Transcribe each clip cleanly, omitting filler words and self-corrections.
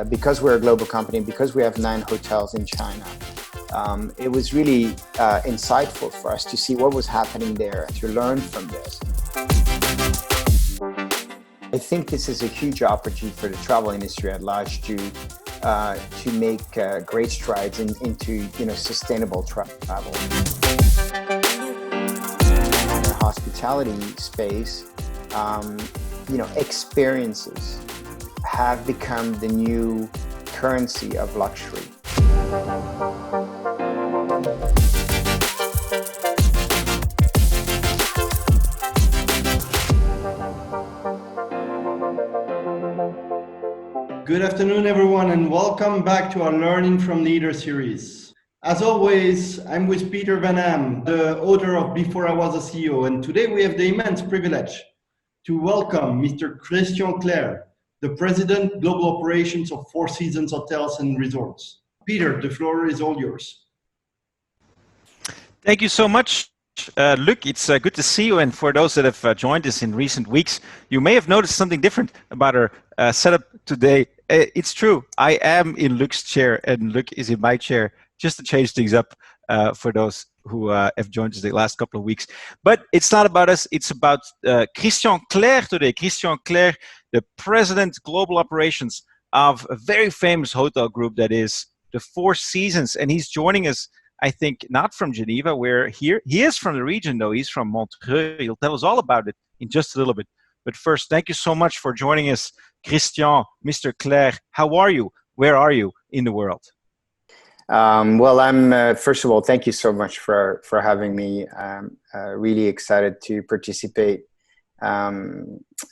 Because we're a global company, because we have 9 hotels in China, it was really insightful for us to see what was happening there and to learn from this. I think this is a huge opportunity for the travel industry at large to make great strides into sustainable travel. In the hospitality space, experiences have become the new currency of luxury. Good afternoon, everyone, and welcome back to our Learning from Leaders series. As always, I'm with Peter Vanham, the author of Before I Was a CEO, and today we have the immense privilege to welcome Mr. Christian Clerc, the President, Global Operations of Four Seasons Hotels and Resorts. Peter, the floor is all yours. Thank you so much, Luc. It's good to see you. And for those that have joined us in recent weeks, you may have noticed something different about our setup today. It's true. I am in Luc's chair and Luc is in my chair, just to change things up for those who have joined us the last couple of weeks. But it's not about us. It's about Christian Clerc today. Christian Clerc, the President, Global Operations of a very famous hotel group that is the Four Seasons. And he's joining us, I think, not from Geneva, where he is from the region, though. He's from Montreal. He'll tell us all about it in just a little bit. But first, thank you so much for joining us, Christian, Mr. Clerc. How are you? Where are you in the world? Well, I'm first of all, thank you so much for having me. I'm really excited to participate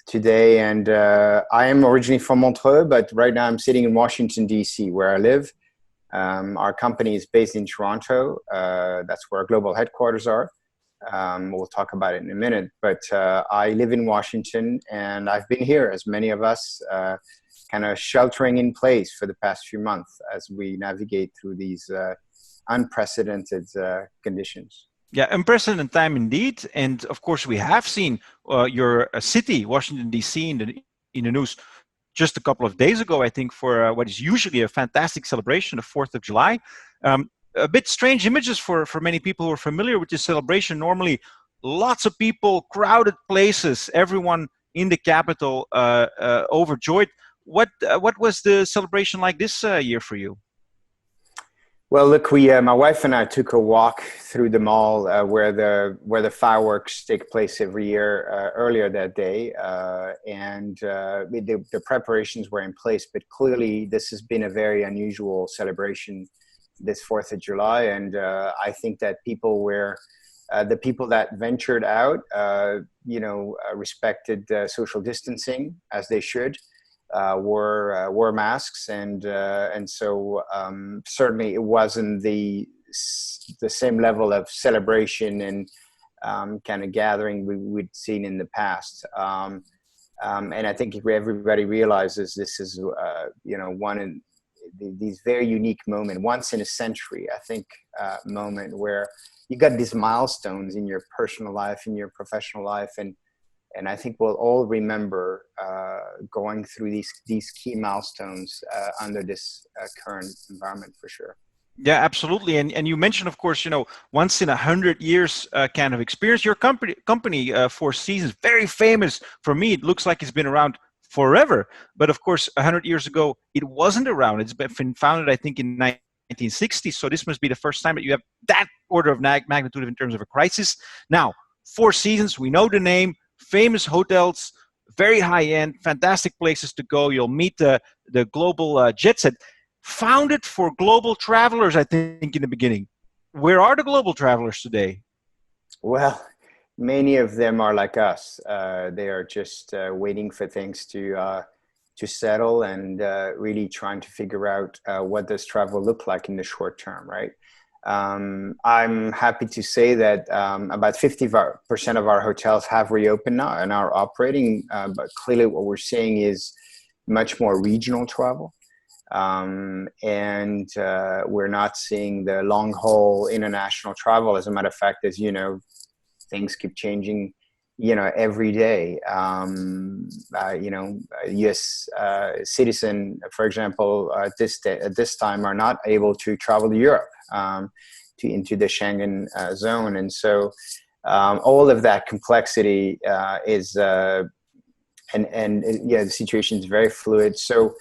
today. And I am originally from Montreal, but right now I'm sitting in Washington, D.C., where I live. Our company is based in Toronto. That's where our global headquarters are. We'll talk about it in a minute, but I live in Washington and I've been here, as many of us, kind of sheltering in place for the past few months as we navigate through these unprecedented conditions. Yeah, unprecedented time indeed. And of course, we have seen your city, Washington, D.C., in the news just a couple of days ago, I think, for what is usually a fantastic celebration, the 4th of July. A bit strange images for many people who are familiar with this celebration. Normally, lots of people, crowded places, everyone in the capital overjoyed. What was the celebration like this year for you? Well, look, my wife and I took a walk through the mall where the fireworks take place every year earlier that day, and the preparations were in place. But clearly, this has been a very unusual celebration, this 4th of July, and I think that people were the people that ventured out, respected social distancing as they should. Wore masks, and so certainly it wasn't the same level of celebration and kind of gathering we'd seen in the past. And I think everybody realizes this is one of these very unique moment, once in a century, I think, moment where you got these milestones in your personal life, in your professional life, and I think we'll all remember going through these key milestones under this current environment for sure. Yeah, absolutely. And you mentioned, of course, once in 100 years kind of experience. Your company, Four Seasons, very famous. For me, it looks like it's been around forever. But of course, 100 years ago, it wasn't around. It's been founded, I think, in 1960. So this must be the first time that you have that order of magnitude in terms of a crisis. Now, Four Seasons, we know the name. Famous hotels, very high-end, fantastic places to go. You'll meet the global jet set. Founded for global travelers, I think, in the beginning. Where are the global travelers today? Well, many of them are like us. They are just waiting for things to settle and really trying to figure out what does travel look like in the short term, right? I'm happy to say that about 50% of our hotels have reopened now and are operating, but clearly what we're seeing is much more regional travel. And we're not seeing the long haul international travel. As a matter of fact, as you know, things keep changing every day. U.S. Citizen, for example, at this time are not able to travel to Europe, into the Schengen zone, and so all of that complexity is, the situation is very fluid. So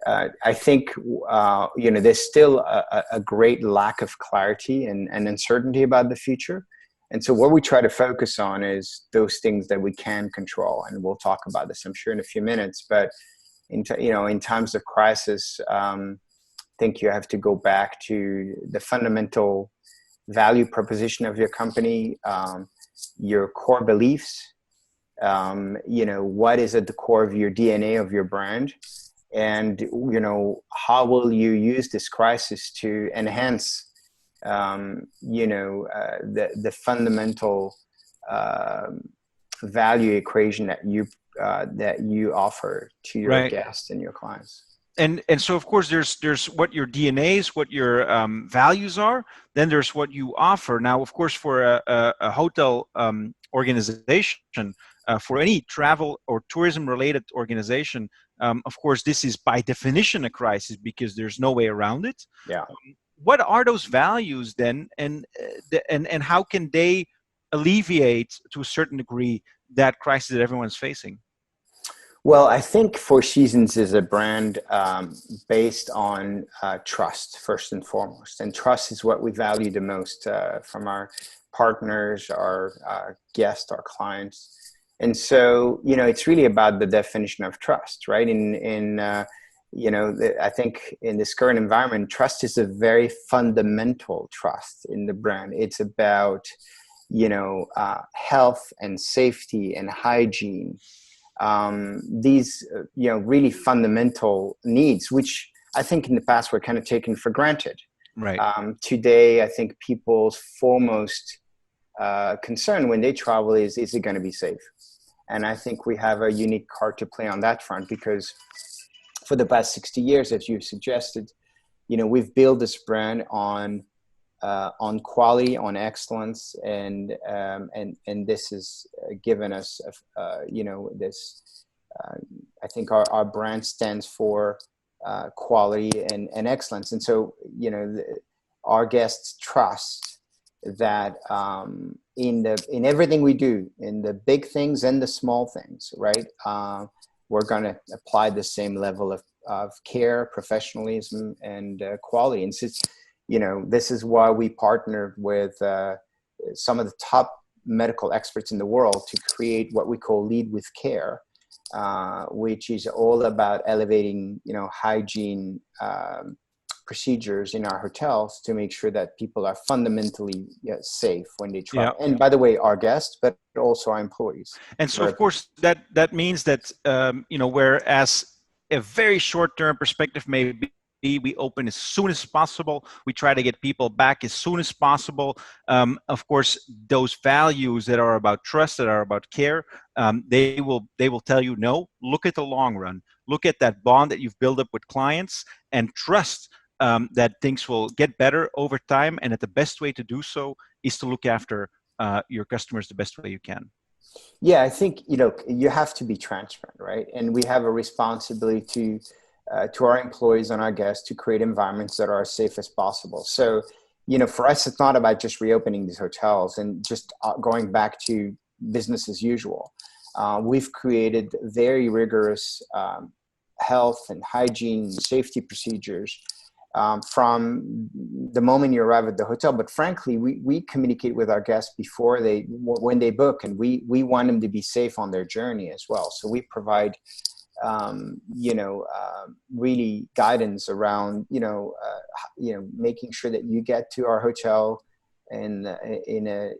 I think there's still a great lack of clarity and uncertainty about the future. And so what we try to focus on is those things that we can control. And we'll talk about this, I'm sure, in a few minutes. But in times of crisis, I think you have to go back to the fundamental value proposition of your company, your core beliefs, what is at the core of your DNA of your brand, and how will you use this crisis to enhance the fundamental value equation that you offer to your guests and your clients. And so, of course, there's what your DNA is, what your values are. Then there's what you offer. Now, of course, for a hotel organization, for any travel or tourism-related organization, of course, this is by definition a crisis because there's no way around it. Yeah. What are those values then, and how can they alleviate to a certain degree that crisis that everyone's facing? Well, I think Four Seasons is a brand based on trust, first and foremost. And trust is what we value the most from our partners, our guests, our clients. And so, it's really about the definition of trust, right? I think in this current environment, trust is a very fundamental trust in the brand. It's about, health and safety and hygiene. These really fundamental needs, which I think in the past were kind of taken for granted. Right. Today, I think people's foremost concern when they travel is it going to be safe? And I think we have a unique card to play on that front, because for the past 60 years, as you've suggested, we've built this brand on quality, on excellence, and this has given us, this. I think our brand stands for quality and excellence, and so our guests trust that in everything we do, in the big things and the small things, right? We're going to apply the same level of care, professionalism, and quality, and so this is why we partnered with some of the top medical experts in the world to create what we call Lead with Care, which is all about elevating, hygiene procedures in our hotels to make sure that people are fundamentally safe when they travel. Yeah. And by the way, our guests, but also our employees. And so, of course, that means that, whereas a very short-term perspective may be, we open as soon as possible. We try to get people back as soon as possible. Of course, those values that are about trust, that are about care, they will tell you, no, look at the long run. Look at that bond that you've built up with clients and trust that things will get better over time. And that the best way to do so is to look after your customers the best way you can. Yeah, I think, you have to be transparent, right? And we have a responsibility to our employees and our guests to create environments that are as safe as possible. So, for us, it's not about just reopening these hotels and just going back to business as usual. We've created very rigorous health and hygiene and safety procedures from the moment you arrive at the hotel. But frankly, we communicate with our guests before when they book, and we want them to be safe on their journey as well. So we provide really guidance around, making sure that you get to our hotel in as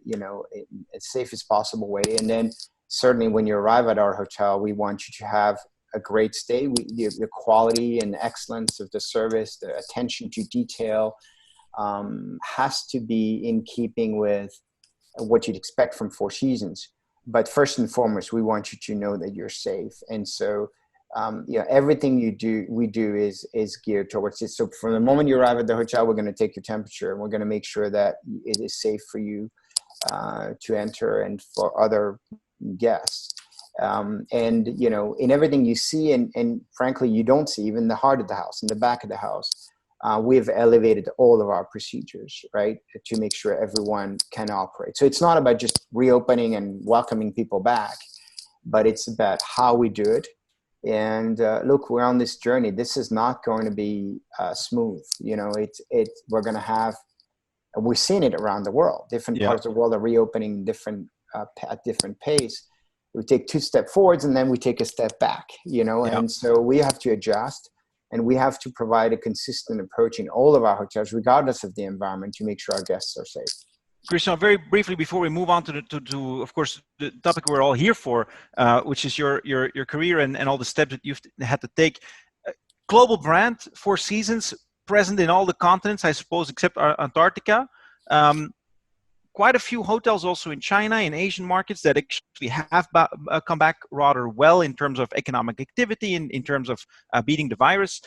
safe as possible way. And then certainly when you arrive at our hotel, we want you to have a great stay. The quality and excellence of the service, the attention to detail has to be in keeping with what you'd expect from Four Seasons. But first and foremost, we want you to know that you're safe. And so everything we do is geared towards it. So from the moment you arrive at the hotel, we're going to take your temperature, and we're going to make sure that it is safe for you to enter and for other guests. And in everything you see, and frankly you don't see, even the heart of the house, in the back of the house, we've elevated all of our procedures, right, to make sure everyone can operate. So it's not about just reopening and welcoming people back, but it's about how we do it. And look, we're on this journey. This is not going to be smooth. We're going to have, we're seeing it around the world. Different parts of the world are reopening at different pace. We take 2 steps forwards and then we take a step back, and so we have to adjust, and we have to provide a consistent approach in all of our hotels, regardless of the environment, to make sure our guests are safe. Christian, very briefly before we move on to of course the topic we're all here for, which is your career and all the steps that you've had to take. Global brand, 4 seasons, present in all the continents, I suppose, except Antarctica. Quite a few hotels also in China, in Asian markets, that actually have come back rather well in terms of economic activity, in terms of beating the virus.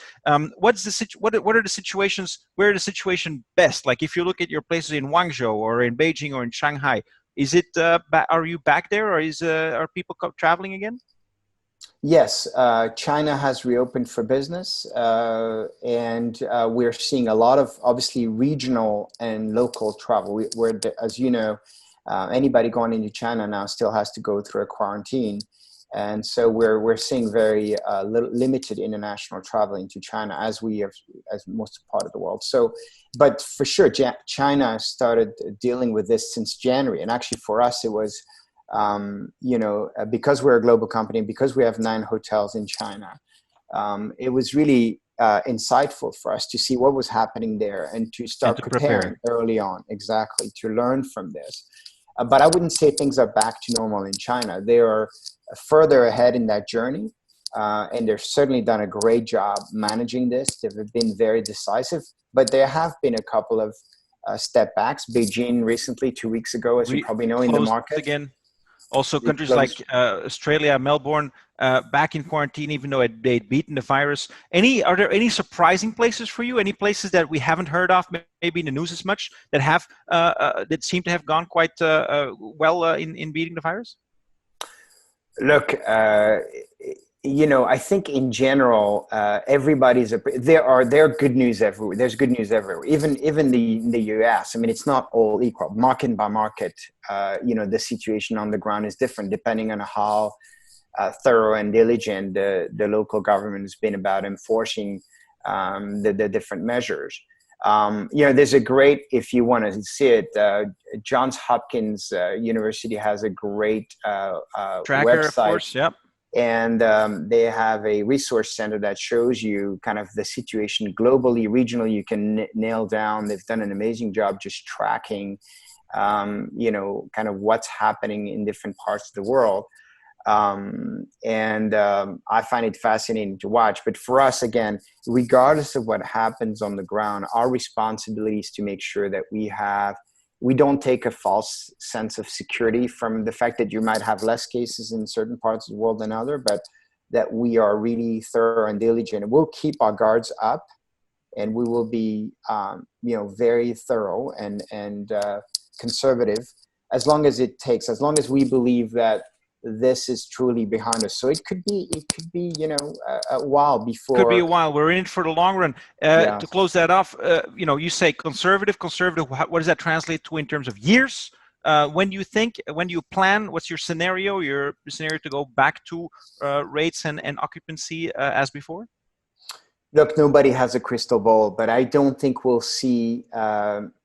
What are the situations? Where are the situation best? Like if you look at your places in Guangzhou or in Beijing or in Shanghai, is it? Are you back there, or are people traveling again? Yes, China has reopened for business, and we're seeing a lot of, obviously, regional and local travel. As you know, anybody going into China now still has to go through a quarantine, and so we're seeing very limited international travel into China, as most part of the world. So, but for sure, China started dealing with this since January, and actually for us it was. Because we're a global company, because we have 9 hotels in China, it was really insightful for us to see what was happening there and to start preparing early on, exactly, to learn from this. But I wouldn't say things are back to normal in China. They are further ahead in that journey, and they've certainly done a great job managing this. They've been very decisive, but there have been a couple of step backs. Beijing recently, 2 weeks ago, as you probably know, in the market. Again. Also, countries like Australia, Melbourne, back in quarantine, even though they'd beaten the virus. Are there any surprising places for you? Any places that we haven't heard of, maybe in the news as much, that that seem to have gone quite well in beating the virus? Look, I think in general, there are good news everywhere. There's good news everywhere. Even the US. I mean, it's not all equal. Market by market, the situation on the ground is different depending on how thorough and diligent the local government has been about enforcing the different measures. There's a great, if you want to see it, Johns Hopkins University has a great tracker, website. Of course, yep. And they have a resource center that shows you kind of the situation globally, regionally. You can nail down. They've done an amazing job just tracking, kind of what's happening in different parts of the world. I find it fascinating to watch. But for us, again, regardless of what happens on the ground, our responsibility is to make sure that we don't take a false sense of security from the fact that you might have less cases in certain parts of the world than other, but that we are really thorough and diligent. And we'll keep our guards up, and we will be, very thorough and conservative as long as it takes, as long as we believe that this is truly behind us. So it could be, a while before. Could be a while. We're in it for the long run. To close that off, you say conservative. What does that translate to in terms of years? When do you plan? What's your scenario to go back to rates and occupancy as before? Look, nobody has a crystal ball, but I don't think we'll see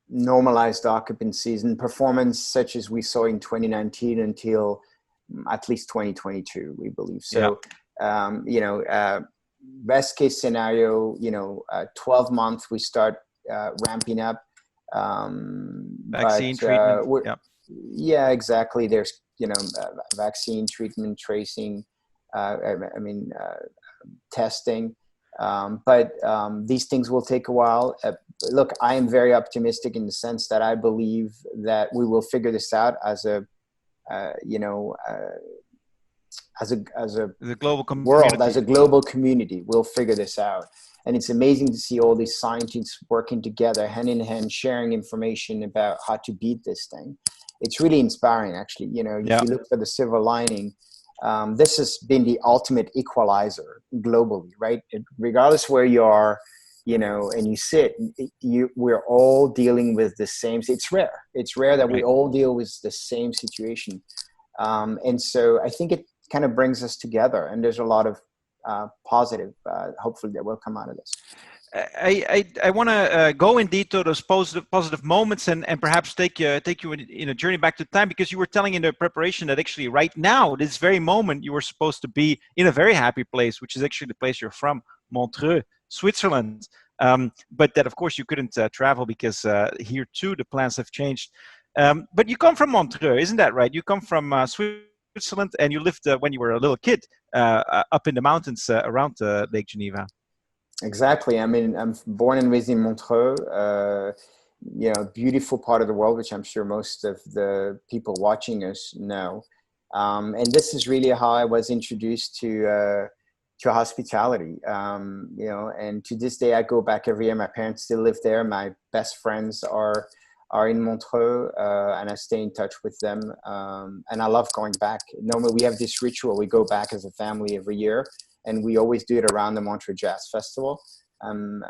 normalized occupancies and performance such as we saw in 2019 until at least 2022, we believe. So, best case scenario, 12 months, we start ramping up. Vaccine treatment. Yeah, exactly. There's, vaccine treatment, tracing, testing. But these things will take a while. Look, I am very optimistic in the sense that I believe that we will figure this out as a the global world, as a global community. We'll figure this out. And it's amazing to see all these scientists working together, hand in hand, sharing information about how to beat this thing. It's really inspiring, actually. You know, if Yeah. you look for the silver lining, this has been the ultimate equalizer globally, right? Regardless where you are, you know, and you sit, we're all dealing with the same. It's rare that we Right. all deal with the same situation. And so I think it kind of brings us together, and there's a lot of positive, hopefully, that will come out of this. I want to go indeed to those positive moments and perhaps take you in a journey back to time, because you were telling in the preparation that actually right now, this very moment, you were supposed to be in a very happy place, which is actually the place you're from, Montreux, Switzerland. But that of course you couldn't travel because here too the plans have changed. But you come from Montreux, isn't that right? You come from Switzerland, and you lived when you were a little kid up in the mountains around Lake Geneva. Exactly. I mean, I'm born and raised in Montreux, you know, beautiful part of the world, which I'm sure most of the people watching us know. And this is really how I was introduced to hospitality. You know, and to this day, I go back every year. My parents still live there. My best friends are in Montreux, and I stay in touch with them. And I love going back. Normally, we have this ritual. We go back as a family every year, and we always do it around the Montreal Jazz Festival. I'm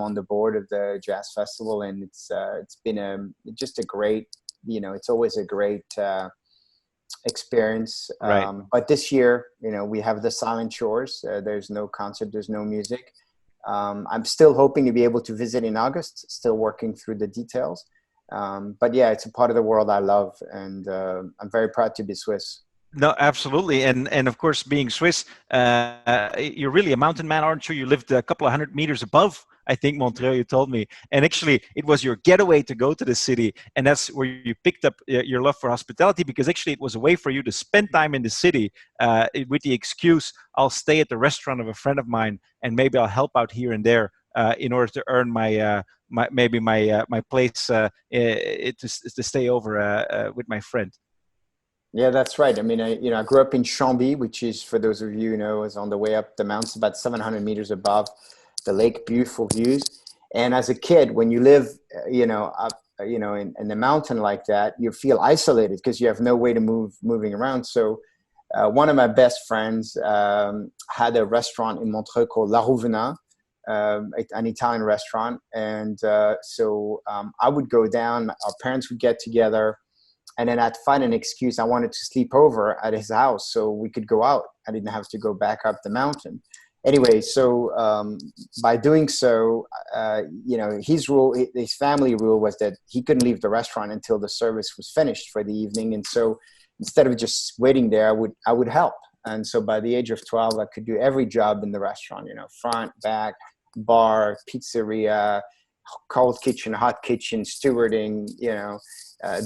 on the board of the Jazz Festival, and it's been just a great, you know, it's always a great experience. Right. But this year, you know, we have the silent shores. There's no concert, there's no music. I'm still hoping to be able to visit in August, still working through the details. But yeah, it's a part of the world I love, and I'm very proud to be Swiss. No, absolutely, and of course, being Swiss, you're really a mountain man, aren't you? You lived a couple of 100 meters above, I think, Montreal. You told me, and actually, it was your getaway to go to the city, and that's where you picked up your love for hospitality, because actually, it was a way for you to spend time in the city with the excuse, "I'll stay at the restaurant of a friend of mine, and maybe I'll help out here and there in order to earn my place to stay over with my friend." Yeah, that's right. I mean, I grew up in Chambly, which is, for those of you who know, is on the way up the mountains, about 700 meters above the lake, beautiful views. And as a kid, when you live, up, in the mountain like that, you feel isolated because you have no way to moving around. So one of my best friends had a restaurant in Montreux called La Rouvenat, an Italian restaurant. And so I would go down, our parents would get together, and then I'd find an excuse. I wanted to sleep over at his house so we could go out. I didn't have to go back up the mountain. Anyway, so by doing so, his family rule was that he couldn't leave the restaurant until the service was finished for the evening. And so instead of just waiting there, I would help. And so by the age of 12, I could do every job in the restaurant, front, back, bar, pizzeria, cold kitchen, hot kitchen, stewarding,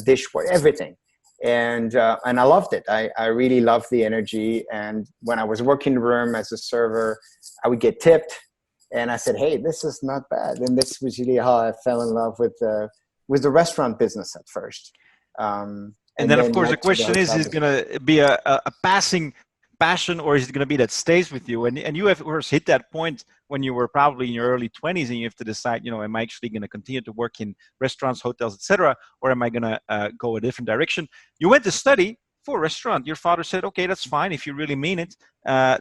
dishware, everything. And I loved it. I really loved the energy. And when I was working the room as a server, I would get tipped. And I said, hey, this is not bad. And this was really how I fell in love with the restaurant business at first. And then of course, the question is it going to be a passing passion, or is it going to be that stays with you? And you have, of course, hit that point when you were probably in your early 20s, and you have to decide, am I actually going to continue to work in restaurants, hotels, etc., or am I going to go a different direction? You went to study for a restaurant. Your father said, okay, that's fine. If you really mean it,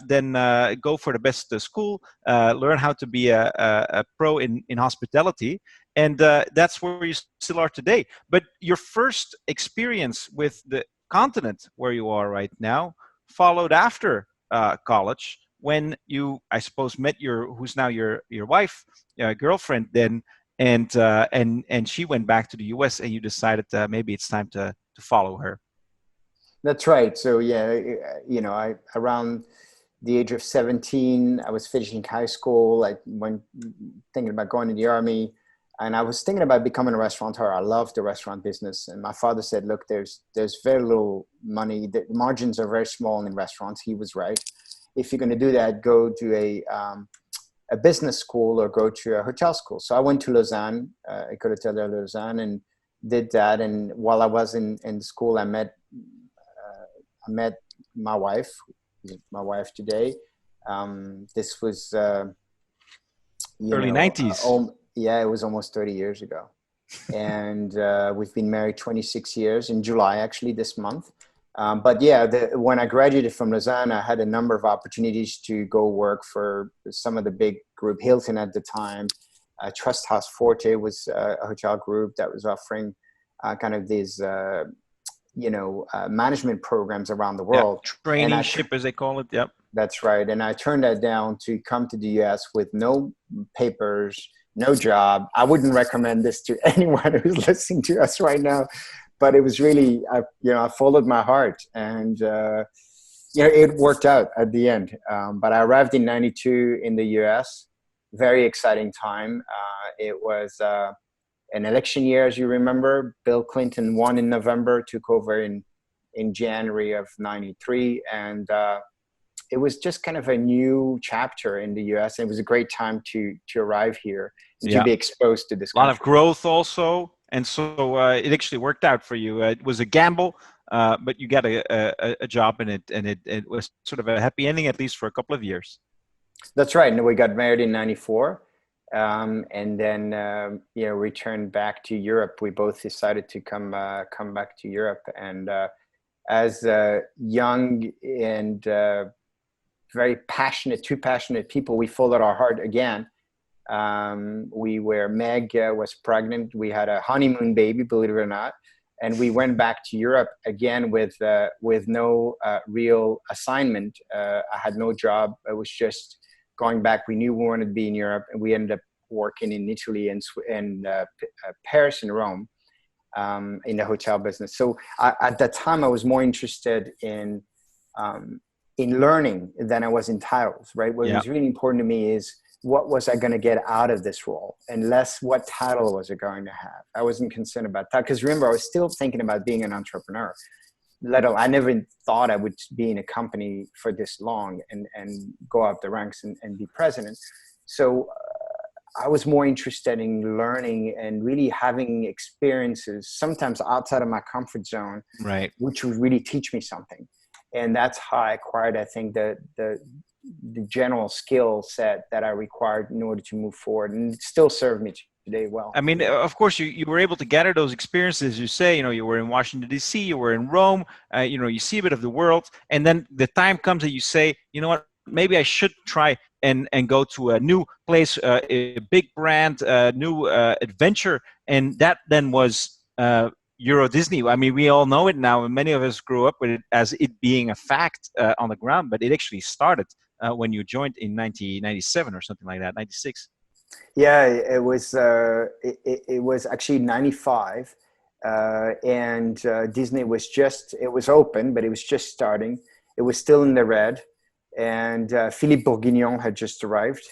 then go for the best school, learn how to be a pro in hospitality. And that's where you still are today. But your first experience with the continent where you are right now followed after college, when you, I suppose, met who's now your wife, girlfriend then, and she went back to the US, and you decided maybe it's time to follow her. That's right. So yeah, I around the age of 17, I was finishing high school. I went thinking about going to the army, and I was thinking about becoming a restaurateur. I love the restaurant business. And my father said, look, there's very little money. The margins are very small in restaurants. He was right. If you're going to do that, go to a business school or go to a hotel school. So I went to Lausanne, École Hôtelière de Lausanne, and did that. And while I was in school, I met my wife today. This was Early 90s. Yeah, it was almost 30 years ago. And we've been married 26 years in July, actually, this month. But yeah, when I graduated from Lausanne, I had a number of opportunities to go work for some of the big group, Hilton at the time. Trust House Forte was a hotel group that was offering kind of these, management programs around the world. Traineeship, as they call it. Yep. That's right. And I turned that down to come to the US with no papers, no job. I wouldn't recommend this to anyone who's listening to us right now, but it was really, I followed my heart, and, it worked out at the end. But I arrived in 92 in the US, very exciting time. It was an election year, as you remember. Bill Clinton won in November, took over in January of 93. And it was just kind of a new chapter in the US. It was a great time to arrive here and to be exposed to this country. A lot of growth also. And so it actually worked out for you. It was a gamble, but you got a job in it. And it was sort of a happy ending, at least for a couple of years. That's right. And we got married in 94. And then, returned back to Europe. We both decided to come back to Europe. And as young and very two passionate people, we followed our heart again. Meg was pregnant. We had a honeymoon baby, believe it or not. And we went back to Europe again with no real assignment. I had no job. It was just going back. We knew we wanted to be in Europe, and we ended up working in Italy and Paris and Rome in the hotel business. So at that time, I was more interested in learning than I was in titles, right? What was really important to me is, what was I going to get out of this role, and less what title was I going to have. I wasn't concerned about that, because remember, I was still thinking about being an entrepreneur. I never thought I would be in a company for this long and go up the ranks and be president. So I was more interested in learning and really having experiences, sometimes outside of my comfort zone, right, which would really teach me something. And that's how I acquired, I think, the general skill set that I required in order to move forward, and it still served me today well. I mean, of course, you were able to gather those experiences. You say, you were in Washington, D.C., you were in Rome, you see a bit of the world, and then the time comes that you say, you know what, maybe I should try and go to a new place, a big brand, a new adventure, and that then was Euro Disney. I mean, we all know it now, and many of us grew up with it as it being a fact on the ground, but it actually started when you joined in 1997 or something like that, 96. Yeah, it was actually 95, and Disney was it was open, but it was just starting. It was still in the red, and Philippe Bourguignon had just arrived.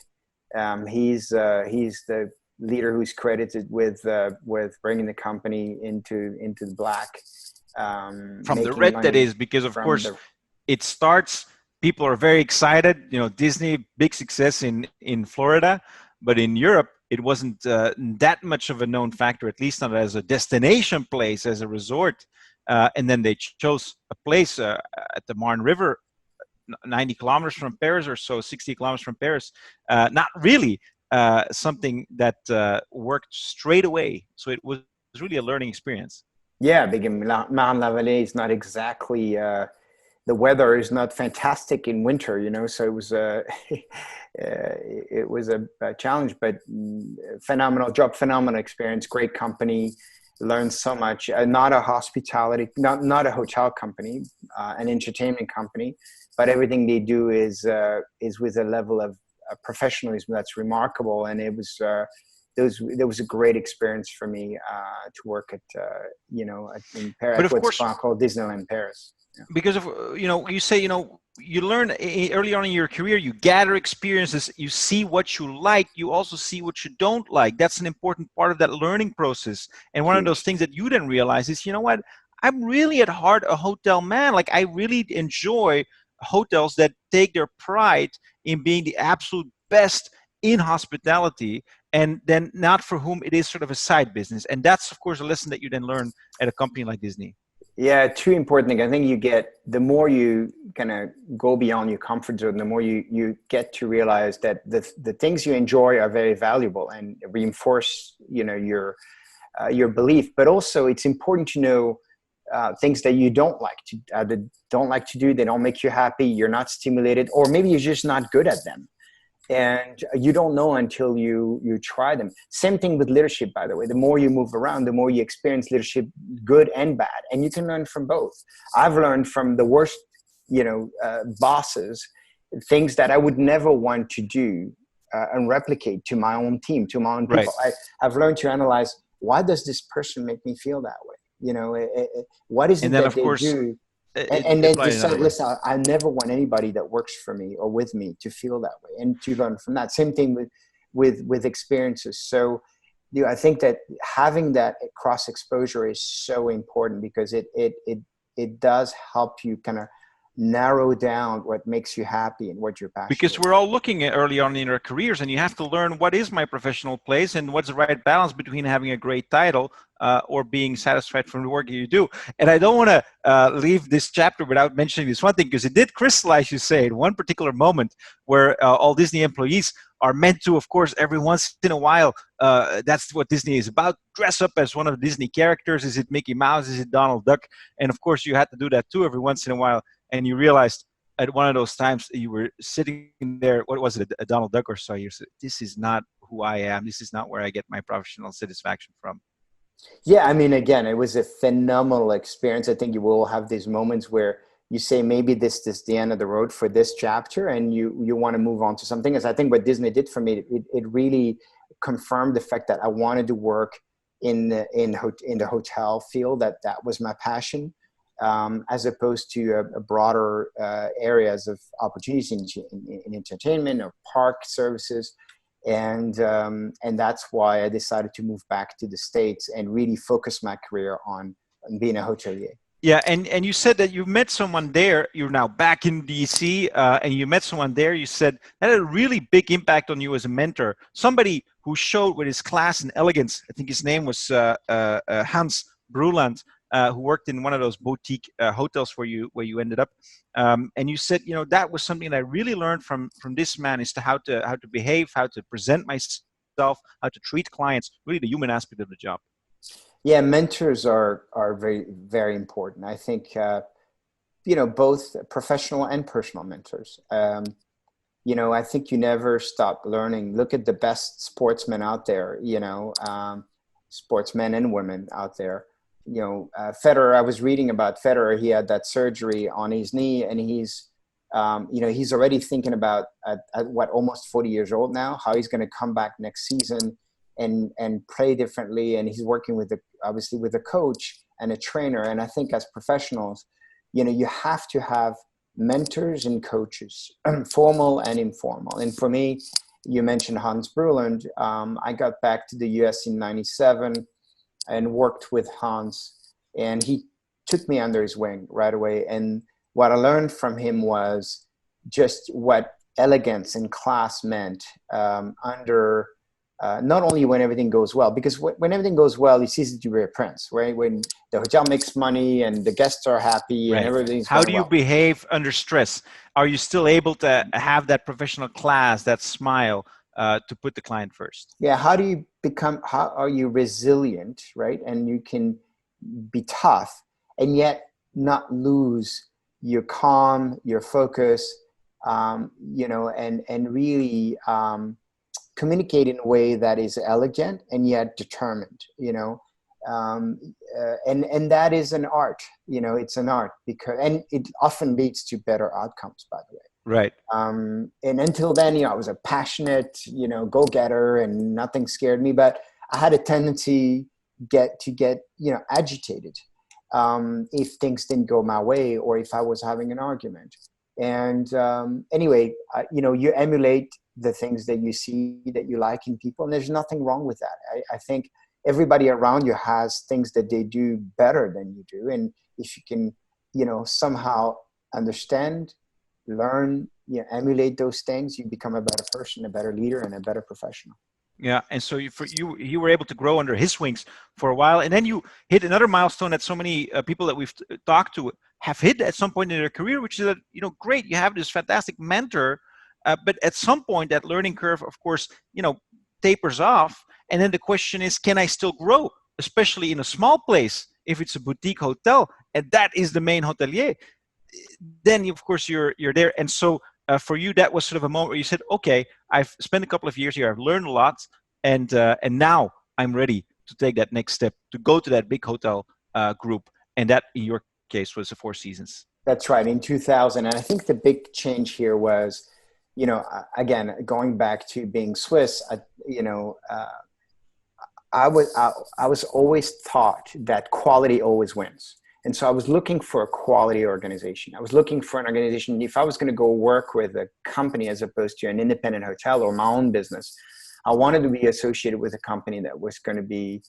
He's the leader who's credited with bringing the company into the black. From the red, that is, because of course it starts. People are very excited. Disney, big success in Florida. But in Europe, it wasn't that much of a known factor, at least not as a destination place, as a resort. And then they chose a place at the Marne River, 90 kilometers from Paris or so, 60 kilometers from Paris. Not really something that worked straight away. So it was really a learning experience. Yeah, Marne-la-Vallée is not exactly... the weather is not fantastic in winter, so it was a challenge, but phenomenal job, phenomenal experience, great company, learned so much. Not a hospitality, not a hotel company, an entertainment company, but everything they do is with a level of professionalism that's remarkable. And it was there was a great experience for me to work at in Paris, but of what's course, called Disneyland Paris. Yeah. Because of you say you learn early on in your career, you gather experiences, you see what you like, you also see what you don't like. That's an important part of that learning process. And one of those things that you didn't realize is, I'm really at heart a hotel man. Like, I really enjoy hotels that take their pride in being the absolute best in hospitality, and then not for whom it is sort of a side business. And that's, of course, a lesson that you then learn at a company like Disney. Yeah, two important things. I think you get, the more you kind of go beyond your comfort zone, the more you get to realize that the things you enjoy are very valuable and reinforce, your belief. But also it's important to know things that you don't like to do. They don't make you happy. You're not stimulated, or maybe you're just not good at them. And you don't know until you try them. Same thing with leadership, by the way. The more you move around, the more you experience leadership, good and bad, and you can learn from both. I've learned from the worst bosses things that I would never want to do and replicate to my own team, to my own people. Right. I've learned to analyze, why does this person make me feel that way? What is And it then, that of they course, do? it And then applied decide, another way. listen, I never want anybody that works for me or with me to feel that way, and to learn from that. Same thing with experiences. So, I think that having that cross exposure is so important, because it does help you kind of narrow down what makes you happy and what you're passionate Because we're all looking at early on in our careers, and you have to learn what is my professional place and what's the right balance between having a great title or being satisfied from the work you do. And I don't want to leave this chapter without mentioning this one thing, because it did crystallize, you say, in one particular moment where all Disney employees are meant to, of course, every once in a while, that's what Disney is about, dress up as one of the Disney characters. Is it Mickey Mouse? Is it Donald Duck? And of course, you had to do that too every once in a while. And you realized at one of those times you were sitting there, what was it, a Donald Duck or so, you said, this is not who I am. This is not where I get my professional satisfaction from. Yeah, I mean, again, it was a phenomenal experience. I think you will have these moments where you say, maybe this is the end of the road for this chapter, and you want to move on to something. As I think what Disney did for me, it really confirmed the fact that I wanted to work in the hotel field. That was my passion, as opposed to a broader areas of opportunities in entertainment or park services. And that's why I decided to move back to the States and really focus my career on being a hotelier. Yeah, and you said that you met someone there. You're now back in DC, and you met someone there. You said that had a really big impact on you as a mentor. Somebody who showed with his class and elegance. I think his name was Hans Bruland, who worked in one of those boutique hotels where you ended up. And you said, that was something that I really learned from this man, is to how to behave, how to present myself, how to treat clients. Really, the human aspect of the job. Yeah, mentors are very, very important. I think both professional and personal mentors. I think you never stop learning. Look at the best sportsmen out there. Sportsmen and women out there. Federer. I was reading about Federer. He had that surgery on his knee, and he's already thinking about at what, almost 40 years old now, how he's going to come back next season and play differently. And he's working obviously with a coach and a trainer. And I think as professionals, you have to have mentors and coaches, formal and informal. And for me, you mentioned Hans Bruland. I got back to the US in '97 and worked with Hans, and he took me under his wing right away. And what I learned from him was just what elegance and class meant under not only when everything goes well, because when everything goes well, it's easy to be a prince, right? When the hotel makes money and the guests are happy and Right. everything's How going do you well. behave under stress? Are you still able to have that professional class, that smile, to put the client first? Yeah, how are you resilient, right? And you can be tough and yet not lose your calm, your focus, and really communicate in a way that is elegant and yet determined, and that is an art. It's an art, and it often leads to better outcomes, by the way. Right. And until then, I was a passionate, go-getter, and nothing scared me. But I had a tendency to get agitated if things didn't go my way or if I was having an argument. And anyway, you emulate the things that you see that you like in people, and there's nothing wrong with that. I think everybody around you has things that they do better than you do, and if you can, somehow understand, learn, emulate those things, you become a better person, a better leader, and a better professional. Yeah, and so you were able to grow under his wings for a while, and then you hit another milestone that so many people that we've talked to have hit at some point in their career, which is that, you know, great, you have this fantastic mentor, but at some point that learning curve, of course, you know, tapers off, and then the question is, can I still grow, especially in a small place if it's a boutique hotel, and that is the main hotelier? Then of course you're there, and so for you that was sort of a moment where you said, okay, I've spent a couple of years here, I've learned a lot, and now I'm ready to take that next step to go to that big hotel group, and that in your case was the Four Seasons. That's right, in 2000. And I think the big change here was, you know, again, going back to being Swiss, I was always taught that quality always wins. And so I was looking for a quality organization. I was looking for an organization, if I was going to go work with a company as opposed to an independent hotel or my own business, I wanted to be associated with a company that was going to be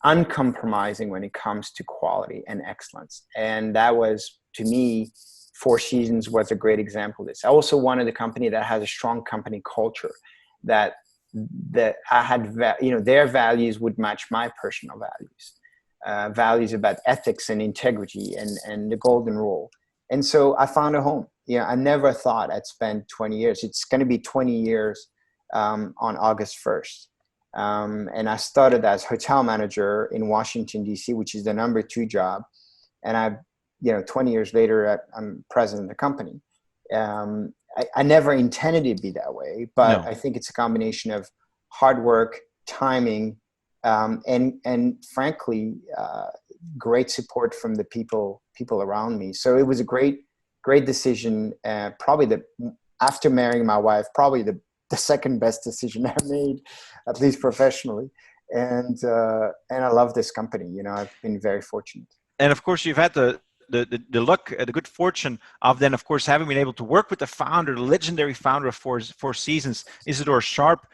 uncompromising when it comes to quality and excellence. And that was, to me, Four Seasons was a great example of this. I also wanted a company that has a strong company culture, that I had, you know, their values would match my personal values. Values about ethics and integrity and the golden rule. And so I found a home. You know, I never thought I'd spend 20 years. It's going to be 20 years on August 1st. And I started as hotel manager in Washington, D.C., which is the number 2 job. And 20 years later, I'm president of the company. I never intended it to be that way, but no. I think it's a combination of hard work, timing, and frankly, great support from the people around me. So it was a great decision. Probably after marrying my wife, probably the second best decision I made, at least professionally. And I love this company. You know, I've been very fortunate. And of course, you've had the luck, the good fortune of then, of course, having been able to work with the founder, the legendary founder of Four Seasons, Isidore Sharp.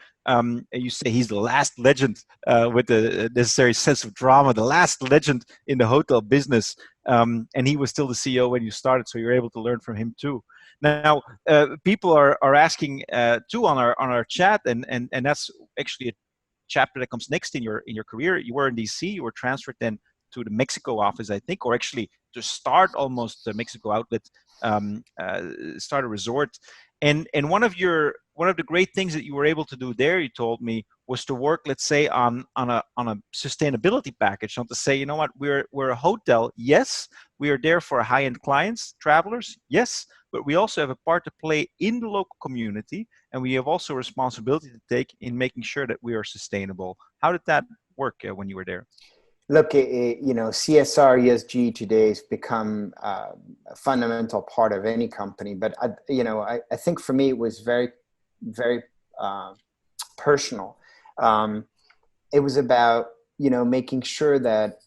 You say he's the last legend with the necessary sense of drama, the last legend in the hotel business. And he was still the CEO when you started, so you're able to learn from him too. Now, people are asking too on our chat, and that's actually a chapter that comes next in your career. You were in DC, you were transferred then to the Mexico office, I think, or actually to start almost the Mexico outlet, start a resort. And one of the great things that you were able to do there, you told me, was to work, let's say, on a sustainability package, not to say, you know what, we're a hotel, yes, we are there for high-end clients, travelers, yes, but we also have a part to play in the local community, and we have also a responsibility to take in making sure that we are sustainable. How did that work when you were there? Look, you know, CSR, ESG today has become a fundamental part of any company. But, I think for me, it was very, very personal. It was about, making sure that,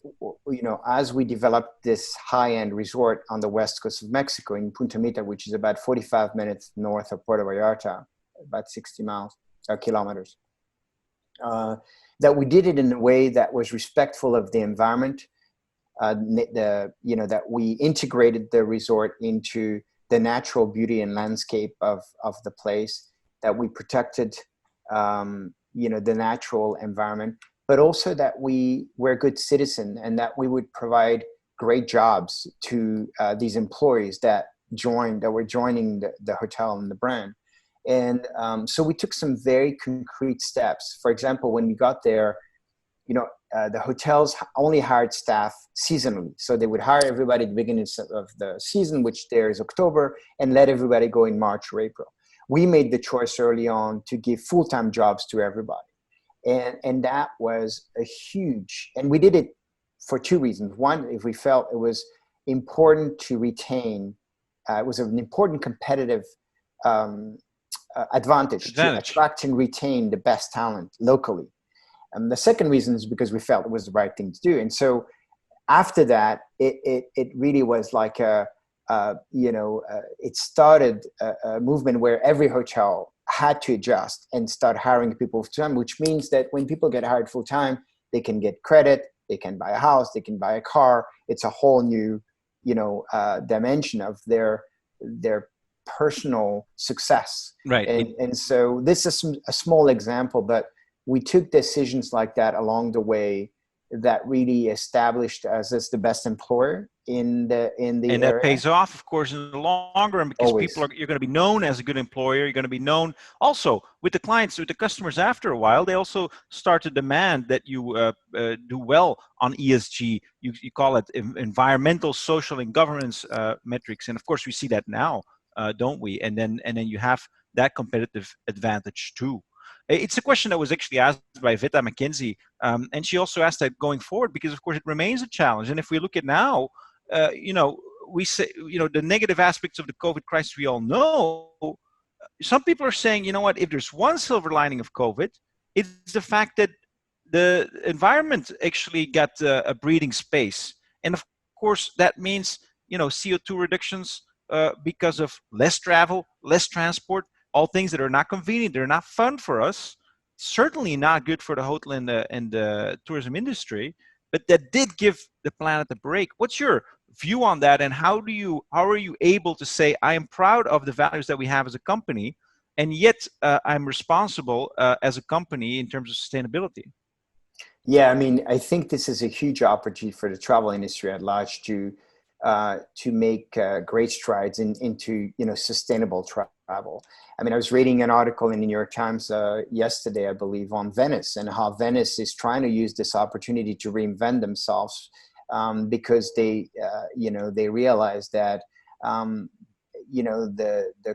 as we developed this high-end resort on the west coast of Mexico in Punta Mita, which is about 45 minutes north of Puerto Vallarta, about 60 kilometers, that we did it in a way that was respectful of the environment, that we integrated the resort into the natural beauty and landscape of the place, that we protected, the natural environment, but also that we were a good citizen and that we would provide great jobs to these employees that were joining the hotel and the brand. And so we took some very concrete steps. For example, when we got there, the hotels only hired staff seasonally. So they would hire everybody at the beginning of the season, which there is October, and let everybody go in March or April. We made the choice early on to give full-time jobs to everybody. And that was a huge, and we did it for 2 reasons. One, if we felt it was important to retain, it was an important competitive advantage to attract and retain the best talent locally. And the second reason is because we felt it was the right thing to do. And so after that, it really was like it started a movement where every hotel had to adjust and start hiring people full time, which means that when people get hired full time, they can get credit, they can buy a house, they can buy a car. It's a whole new, dimension of their personal success. Right. And so this is a small example, but we took decisions like that along the way that really established us as the best employer in the and that area. pays off, of course, in the long run, because Always. you're going to be known as a good employer. You're going to be known also with the clients, with the customers. After a while, they also start to demand that you do well on ESG. You call it environmental, social, and governance metrics, and of course, we see that now, don't we? And then you have that competitive advantage too. It's a question that was actually asked by Vita McKenzie, and she also asked that going forward, because of course it remains a challenge. And if we look at now, we say, the negative aspects of the COVID crisis we all know. Some people are saying, you know what, if there's one silver lining of COVID, it's the fact that the environment actually got a breathing space. And of course, that means, CO2 reductions because of less travel, less transport, all things that are not convenient, they're not fun for us, certainly not good for the hotel and the tourism industry, but that did give the planet a break. What's your view on that, and how are you able to say, I am proud of the values that we have as a company, and yet I'm responsible as a company in terms of sustainability? Yeah, I mean, I think this is a huge opportunity for the travel industry at large to make great strides into sustainable travel. I mean, I was reading an article in the New York Times yesterday, I believe, on Venice, and how Venice is trying to use this opportunity to reinvent themselves because they realize that the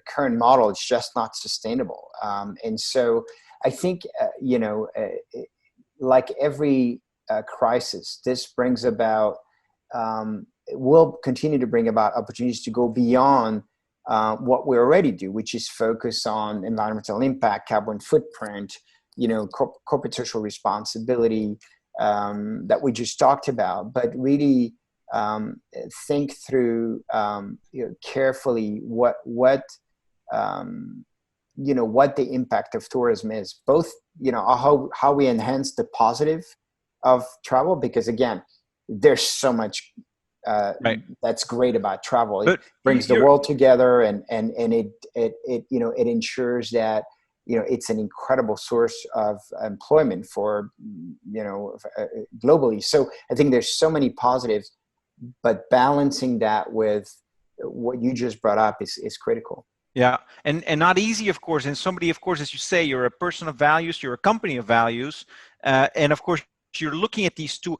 current model is just not sustainable, and so I think like every crisis, this brings about. Will continue to bring about opportunities to go beyond what we already do, which is focus on environmental impact, carbon footprint, corporate social responsibility that we just talked about, but really think through carefully what the impact of tourism is, both how we enhance the positive of travel, because again, there's so much right. that's great about travel. But it brings the world together, and it ensures that it's an incredible source of employment for globally. So I think there's so many positives, but balancing that with what you just brought up is critical. Yeah, and not easy, of course. And somebody, of course, as you say, you're a person of values, you're a company of values, and of course, you're looking at these two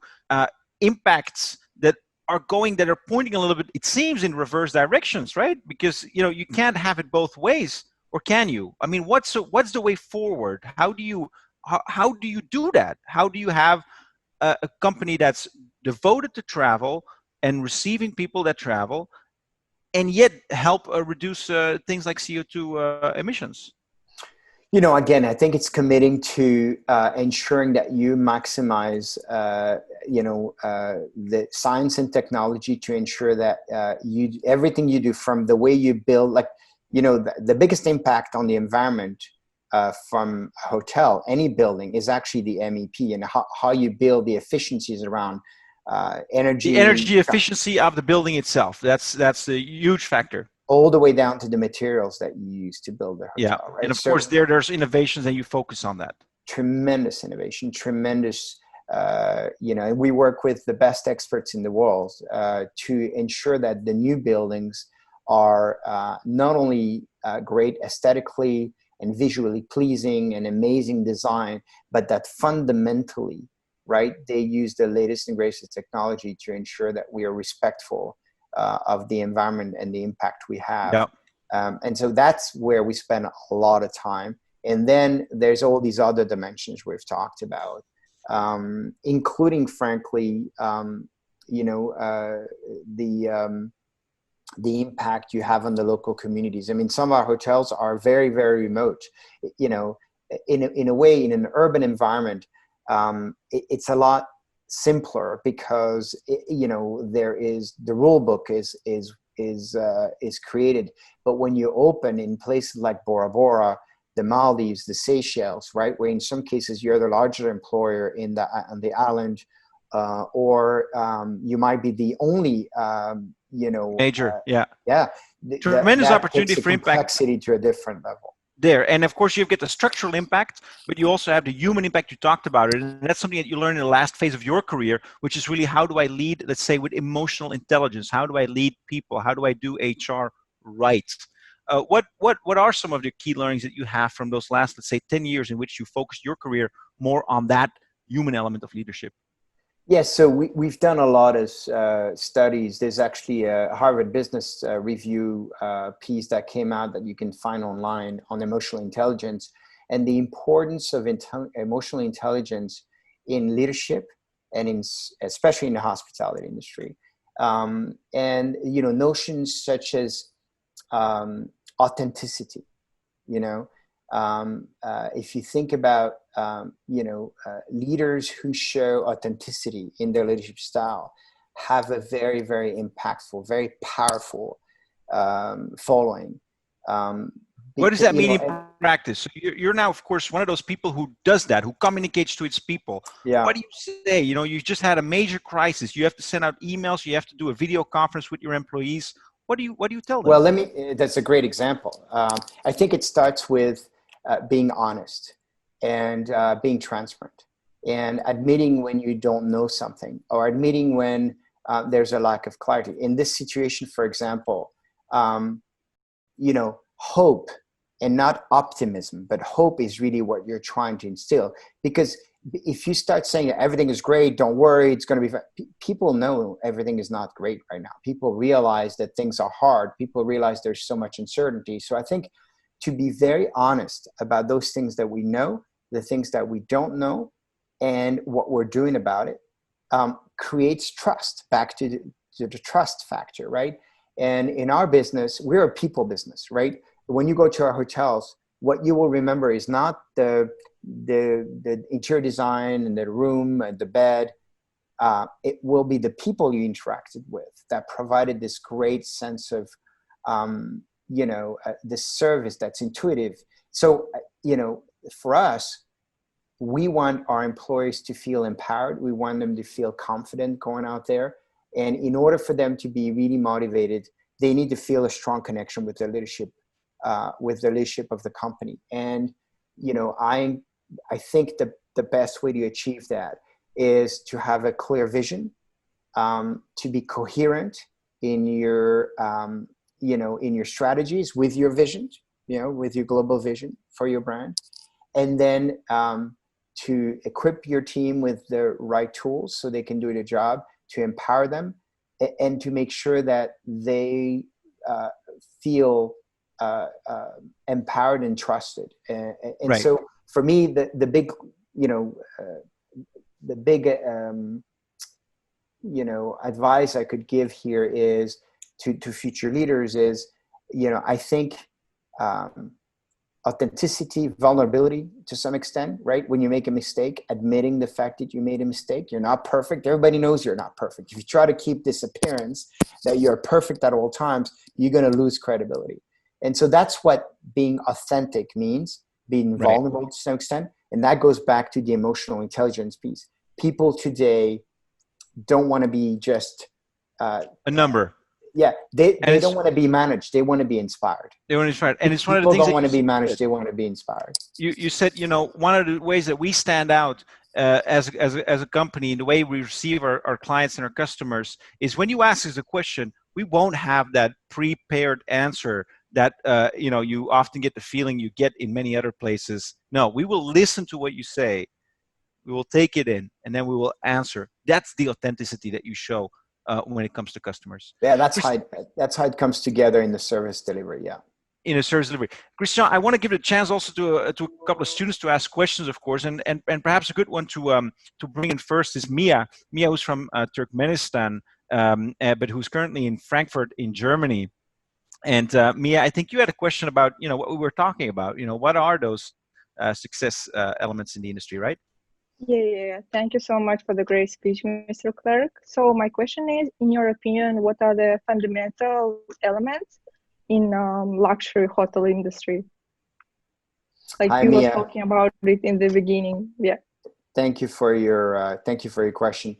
impacts that are pointing a little bit, it seems, in reverse directions, right? Because you can't have it both ways, or can you? I mean, what's the way forward? How do you do that? How do you have a company that's devoted to travel and receiving people that travel, and yet help reduce things like CO2 emissions? Again, I think it's committing to ensuring that you maximize, the science and technology to ensure that everything you do, from the way you build, the biggest impact on the environment from a hotel, any building, is actually the MEP, and how you build the efficiencies around energy. The energy efficiency of the building itself. That's the huge factor. All the way down to the materials that you use to build the hotel. Yeah, right? And of course there's innovations, and you focus on that. Tremendous innovation, tremendous, and we work with the best experts in the world to ensure that the new buildings are not only great aesthetically and visually pleasing and amazing design, but that fundamentally, right, they use the latest and greatest technology to ensure that we are respectful of the environment and the impact we have. Yep. And so that's where we spend a lot of time. And then there's all these other dimensions we've talked about, including, frankly, the impact you have on the local communities. I mean, some of our hotels are very, very remote. In a way, in an urban environment, it's a lot simpler because there is the rule book is created, but when you open in places like Bora Bora, the Maldives, the Seychelles, right, where in some cases you're the larger employer on the island, or you might be the only major, tremendous opportunity for impact. Complexity to a different level. there. And of course, you get the structural impact, but you also have the human impact. You talked about it. And that's something that you learn in the last phase of your career, which is really how do I lead, let's say, with emotional intelligence? How do I lead people? How do I do HR right? What are some of the key learnings that you have from those last, let's say, 10 years in which you focused your career more on that human element of leadership? Yes, so we've done a lot of studies. There's actually a Harvard Business Review piece that came out that you can find online on emotional intelligence and the importance of emotional intelligence in leadership and especially in the hospitality industry. And, notions such as authenticity, if you think about, leaders who show authenticity in their leadership style have a very, very impactful, very powerful following. What does that mean in practice? So you're now, of course, one of those people who does that, who communicates to its people. Yeah. What do you say? You just had a major crisis. You have to send out emails. You have to do a video conference with your employees. What do you tell them? Well, that's a great example. I think it starts with being honest and being transparent and admitting when you don't know something or admitting when there's a lack of clarity. In this situation, for example, hope and not optimism, but hope is really what you're trying to instill. Because if you start saying that everything is great, don't worry, it's going to be fine. People know everything is not great right now. People realize that things are hard. People realize there's so much uncertainty. So I think to be very honest about those things that we know, the things that we don't know, and what we're doing about it creates trust, back to the trust factor, right? And in our business, we're a people business, right? When you go to our hotels, what you will remember is not the interior design and the room and the bed. It will be the people you interacted with that provided this great sense of, this service that's intuitive. So, for us, we want our employees to feel empowered. We want them to feel confident going out there. And in order for them to be really motivated, they need to feel a strong connection with their leadership, of the company. And, I think the best way to achieve that is to have a clear vision, to be coherent in your, in your strategies with your vision, with your global vision for your brand. And then to equip your team with the right tools so they can do their job, to empower them, and to make sure that they feel empowered and trusted. And right. So for me, the big, advice I could give here is to future leaders is, I think authenticity, vulnerability to some extent, right? When you make a mistake, admitting the fact that you made a mistake. You're not perfect. Everybody knows you're not perfect. If you try to keep this appearance that you're perfect at all times, you're going to lose credibility. And so that's what being authentic means, being vulnerable to some extent. And that goes back to the emotional intelligence piece. People today don't want to be just a number. Yeah, they don't want to be managed. They want to be inspired. They want to be inspired. And it's People one of the things don't want to be managed. They want to be inspired. You said, one of the ways that we stand out as a company, the way we receive our clients and our customers is when you ask us a question, we won't have that prepared answer that, you often get the feeling you get in many other places. No, we will listen to what you say. We will take it in, and then we will answer. That's the authenticity that you show when it comes to customers. Yeah, that's how it comes together in the service delivery. Yeah. In a service delivery. Christian, I want to give a chance also to a couple of students to ask questions, of course, and perhaps a good one to bring in first is Mia. Mia, who's from Turkmenistan, but who's currently in Frankfurt in Germany. And Mia, I think you had a question about what we were talking about. What are those success elements in the industry, right? Yeah. Thank you so much for the great speech, Mr. Clerc. So my question is, in your opinion, what are the fundamental elements in luxury hotel industry? Like you were talking about it in the beginning. Yeah. Thank you for your question.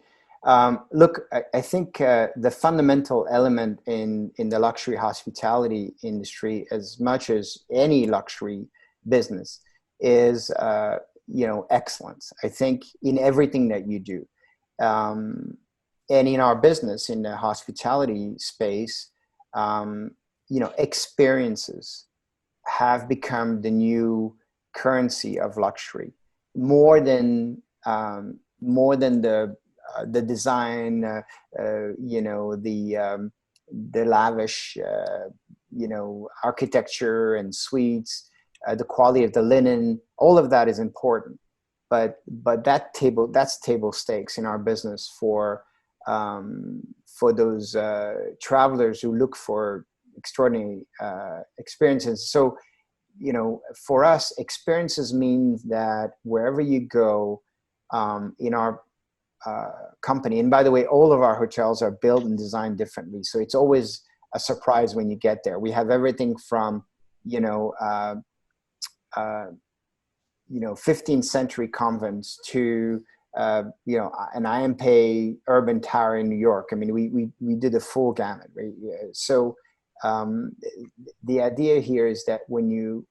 Look, I think the fundamental element in the luxury hospitality industry, as much as any luxury business is, excellence. I think in everything that you do. And in our business, in the hospitality space, experiences have become the new currency of luxury, more than the design, the lavish, architecture and suites, the quality of the linen. All of that is important, but that's table stakes in our business for those travelers who look for extraordinary experiences. So, for us, experiences means that wherever you go, in our company, and by the way, all of our hotels are built and designed differently, so it's always a surprise when you get there. We have everything from 15th century convents to an IMP urban tower in New York. I mean, we did a full gamut, right? So the idea here is that when you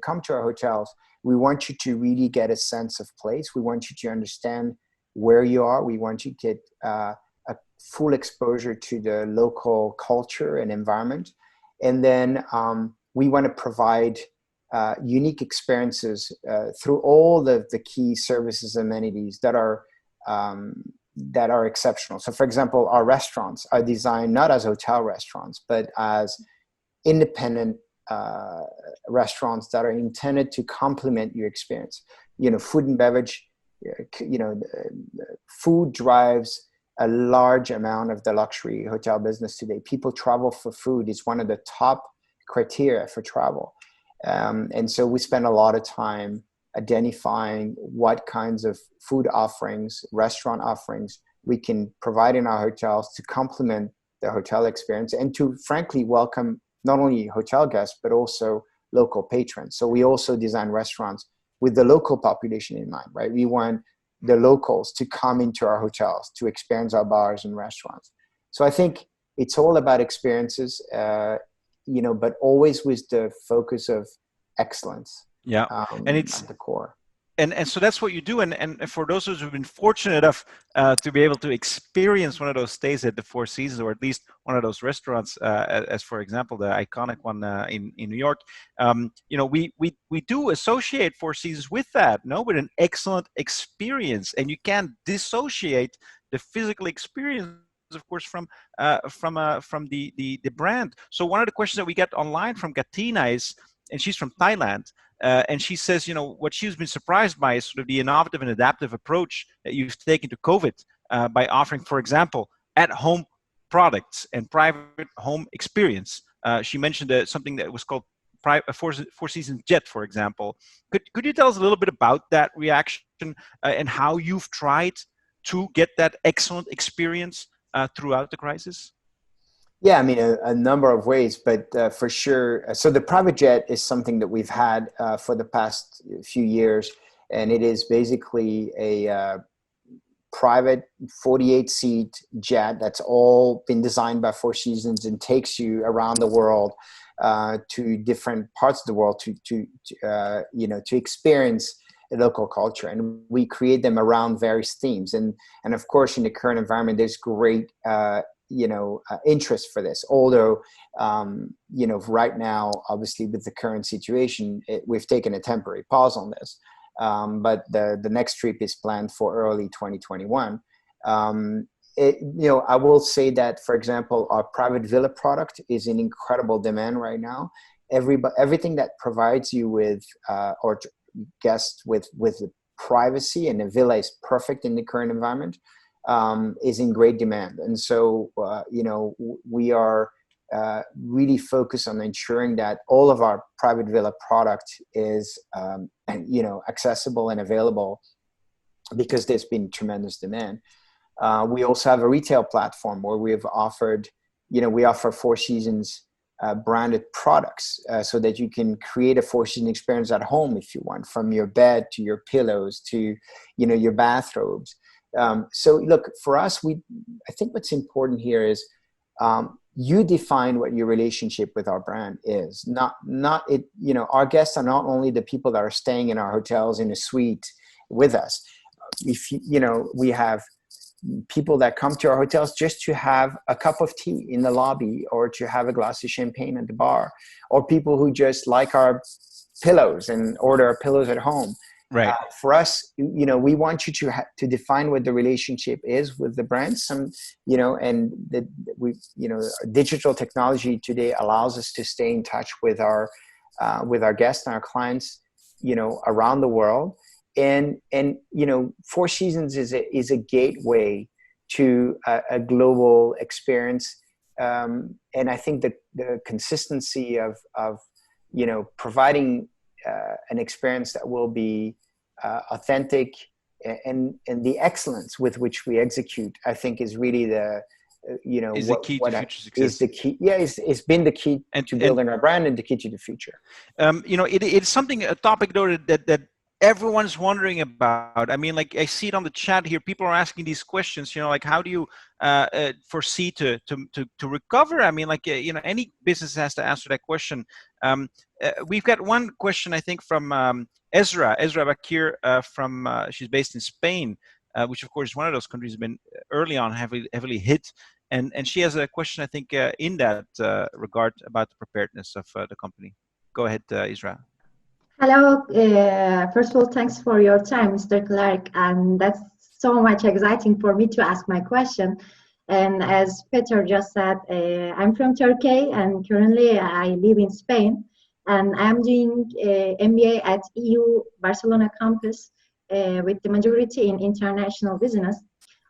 come to our hotels, we want you to really get a sense of place. We want you to understand where you are. We want you to get a full exposure to the local culture and environment. And then we want to provide unique experiences through all the key services and amenities that are exceptional. So, for example, our restaurants are designed not as hotel restaurants, but as independent restaurants that are intended to complement your experience. Food and beverage, food drives a large amount of the luxury hotel business today. People travel for food. It's one of the top criteria for travel. And so we spend a lot of time identifying what kinds of food offerings, restaurant offerings we can provide in our hotels to complement the hotel experience and to, frankly, welcome not only hotel guests, but also local patrons. So we also design restaurants with the local population in mind, right? We want the locals to come into our hotels to experience our bars and restaurants. So I think it's all about experiences, but always with the focus of excellence. Yeah, and it's at the core. And so that's what you do. And for those who've been fortunate enough to be able to experience one of those stays at the Four Seasons, or at least one of those restaurants, as for example, the iconic one in New York, we do associate Four Seasons with that, with an excellent experience. And you can't dissociate the physical experience, of course, from the brand. So one of the questions that we get online from Katina is, and she's from Thailand, and she says, what she's been surprised by is sort of the innovative and adaptive approach that you've taken to COVID by offering, for example, at-home products and private home experience. She mentioned something that was called Four Seasons Jet, for example. Could you tell us a little bit about that reaction and how you've tried to get that excellent experience throughout the crisis? Yeah, I mean, a number of ways, but for sure. So the private jet is something that we've had for the past few years, and it is basically a private 48-seat jet that's all been designed by Four Seasons and takes you around the world to different parts of the world to experience the local culture. And we create them around various themes. And of course, in the current environment, there's great interest for this. Although, right now, obviously with the current situation, we've taken a temporary pause on this. But the next trip is planned for early 2021. I will say that, for example, our private villa product is in incredible demand right now. Everything that provides you with, or guests with the privacy, and the villa is perfect in the current environment, is in great demand. And so, we are really focused on ensuring that all of our private villa product is, accessible and available, because there's been tremendous demand. We also have a retail platform where we offer Four Seasons branded products, so that you can create a Four Seasons experience at home if you want, from your bed to your pillows to, your bathrobes. So look, for us, I think what's important here is you define what your relationship with our brand is. Not it. You know, our guests are not only the people that are staying in our hotels in a suite with us. If you know, we have people that come to our hotels just to have a cup of tea in the lobby, or to have a glass of champagne at the bar, or people who just like our pillows and order our pillows at home. Right. For us, you know, we want you to define what the relationship is with the brand. Some, you know, and that we, you know, digital technology today allows us to stay in touch with our guests and our clients, you know, around the world. And you know, Four Seasons is a gateway to a global experience. And I think that the consistency of you know, providing an experience that will be authentic, and the excellence with which we execute, I think, is really the you know, is the key to future success. Is the key. Yeah, it's been the key to building our brand, and the key to the future. You know, it's something, a topic though that everyone's wondering about. I mean, like, I see it on the chat here. People are asking these questions. You know, like, how do you foresee to recover? I mean, like, you know, any business has to answer that question. We've got one question, I think, from Ezra Bakir from she's based in Spain, which of course is one of those countries that have been early on heavily hit. And she has a question, I think, in that regard, about the preparedness of the company. Go ahead, Ezra. Hello. First of all, thanks for your time, Mr. Clerc, and that's so much exciting for me to ask my question. And as Peter just said, I'm from Turkey, and currently I live in Spain, and I'm doing MBA at EU Barcelona campus with the majority in international business.